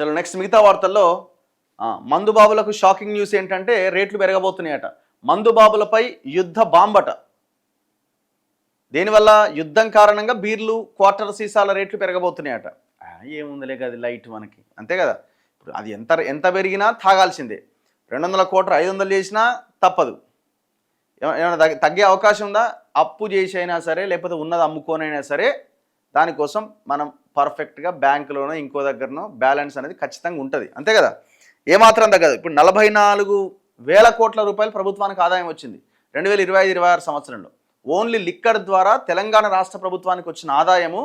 చలో నెక్స్ట్ మిగతా వార్తల్లో మందుబాబులకు షాకింగ్ న్యూస్ ఏంటంటే రేట్లు పెరగబోతున్నాయట. మందుబాబులపై యుద్ధ బాంబట. దేనివల్ల? యుద్ధం కారణంగా బీర్లు క్వార్టర్ సీసాల రేట్లు పెరగబోతున్నాయట. ఏముందిలే కదా లైట్ మనకి, అంతే కదా. ఇప్పుడు అది ఎంత పెరిగినా తాగాల్సిందే. 200 కోట్ల 500 చేసినా తప్పదు. ఏమైనా తగ్గే అవకాశం ఉందా? అప్పు చేసి అయినా సరే, లేకపోతే ఉన్నది అమ్ముకోనైనా సరే, దానికోసం మనం పర్ఫెక్ట్గా బ్యాంకులోనో ఇంకో దగ్గరనో బ్యాలెన్స్ అనేది ఖచ్చితంగా ఉంటుంది, అంతే కదా. ఏమాత్రం తగ్గదు. ఇప్పుడు 44,000 కోట్ల రూపాయలు ప్రభుత్వానికి ఆదాయం వచ్చింది 2025-26 సంవత్సరంలో. ఓన్లీ లిక్కర్ ద్వారా తెలంగాణ రాష్ట్ర ప్రభుత్వానికి వచ్చిన ఆదాయము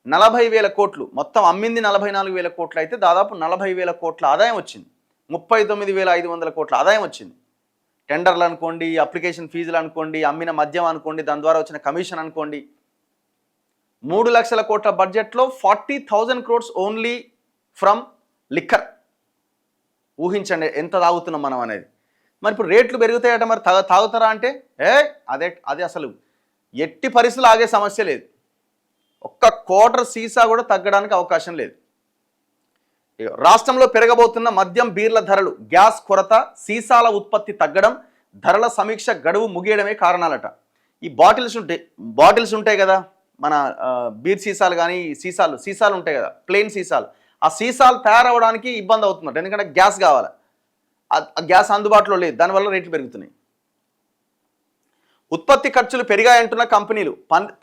40,000 కోట్లు. మొత్తం అమ్మింది 44,000 కోట్లు అయితే దాదాపు 40,000 కోట్ల ఆదాయం వచ్చింది. 39,500 కోట్ల ఆదాయం వచ్చింది. టెండర్లు అనుకోండి, అప్లికేషన్ ఫీజులు అనుకోండి, అమ్మిన మద్యం అనుకోండి, దాని ద్వారా వచ్చిన కమిషన్ అనుకోండి. 3 లక్షల కోట్ల బడ్జెట్లో 40,000 crores ఓన్లీ ఫ్రమ్ లిక్కర్. ఊహించండి ఎంత తాగుతున్నాం మనం అనేది. మరి ఇప్పుడు రేట్లు పెరుగుతాయట, మరి తాగుతారా అంటే అదే అసలు ఎట్టి పరిస్థితులు ఆగే సమస్య లేదు. ఒక్క క్వార్టర్ సీసా కూడా తగ్గడానికి అవకాశం లేదు. రాష్ట్రంలో పెరగబోతున్న మద్యం బీర్ల ధరలు, గ్యాస్ కొరత, సీసాల ఉత్పత్తి తగ్గడం, ధరల సమీక్ష గడువు ముగియడమే కారణాలట. ఈ బాటిల్స్ ఉంటాయి కదా, మన బీర్ సీసాలు కానీ సీసాలు ఉంటాయి కదా, ప్లెయిన్ సీసాలు. ఆ సీసాలు తయారవడానికి ఇబ్బంది అవుతున్నట్టు, ఎందుకంటే గ్యాస్ కావాలి. ఆ గ్యాస్ అందుబాటులో లేదు, దానివల్ల రేట్లు పెరుగుతున్నాయి. ఉత్పత్తి ఖర్చులు పెరిగాయంటున్న కంపెనీలు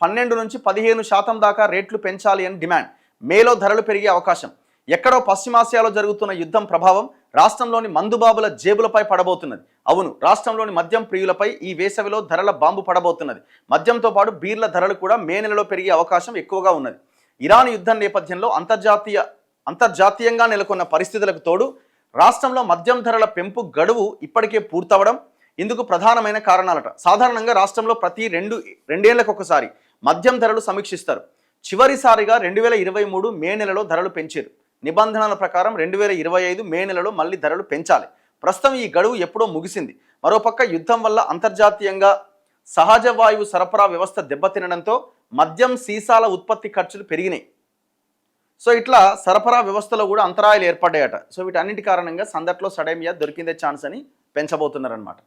12 నుంచి 15% దాకా రేట్లు పెంచాలి అని డిమాండ్. మేలో ధరలు పెరిగే అవకాశం. ఎక్కడో పశ్చిమాసియాలో జరుగుతున్న యుద్ధం ప్రభావం రాష్ట్రంలోని మందుబాబుల జేబులపై పడబోతున్నది. అవును, రాష్ట్రంలోని మద్యం ప్రియులపై ఈ వేసవిలో ధరల బాంబు పడబోతున్నది. మద్యంతో పాటు బీర్ల ధరలు కూడా మే నెలలో పెరిగే అవకాశం ఎక్కువగా ఉన్నది. ఇరాన్ యుద్ధం నేపథ్యంలో అంతర్జాతీయంగా నెలకొన్న పరిస్థితులకు తోడు రాష్ట్రంలో మద్యం ధరల పెంపు గడువు ఇప్పటికే పూర్తవడం ఇందుకు ప్రధానమైన కారణాలట. సాధారణంగా రాష్ట్రంలో ప్రతి రెండేళ్లకు ఒకసారి మద్యం ధరలు సమీక్షిస్తారు. చివరిసారిగా 2023 మే నెలలో ధరలు పెంచారు. నిబంధనల ప్రకారం 2025 మే నెలలో మళ్ళీ ధరలు పెంచాలి. ప్రస్తుతం ఈ గడువు ఎప్పుడో ముగిసింది. మరోపక్క యుద్ధం వల్ల అంతర్జాతీయంగా సహజ వాయువు సరఫరా వ్యవస్థ దెబ్బతినడంతో మద్యం సీసాల ఉత్పత్తి ఖర్చులు పెరిగినాయి. సో ఇట్లా సరఫరా వ్యవస్థలో కూడా అంతరాయాలు ఏర్పడ్డాయట. సో వీటన్నింటి కారణంగా సందట్లో సడేమియా దొరికిందే ఛాన్స్ అని పెంచబోతున్నారనమాట.